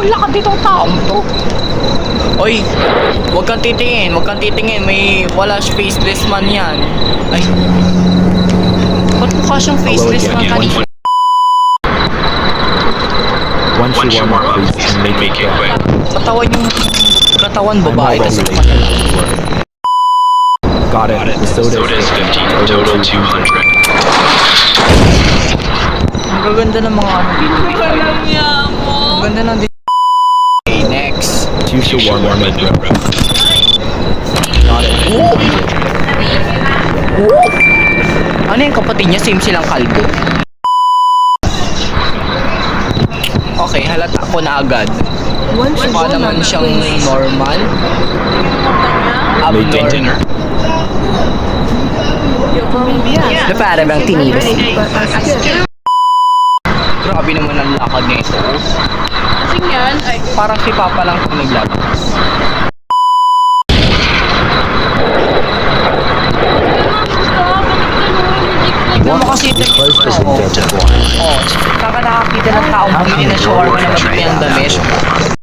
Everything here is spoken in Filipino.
ang lakad ditong taong to. Oy, huwag kang titingin, may wala faceless man yan. Ay, ba't mukha siyang faceless man kanina? Once you warm up, please make it quick. Katawan yung katawan babae tas Got it. The soda is 15, total 200. ang gaganda ng mga ano dito. Walang yamo. Ang ganda ng dito. Okay, next. You should warm up. Got it. Ano yung kapatid niya? Same silang kalbo. Okay, halata ko na agad. Mukha naman siyang normal. Abnormal. Na para bang tinilas. Grabe naman ang lakad nito. Kasi yan, ay, Parang si Papa lang kung naglalakad. Tignan mo kasi ito. Close this Oo. injector. Oh, saka nakakita ng taong bumili ng shawarma na mabili ang damit.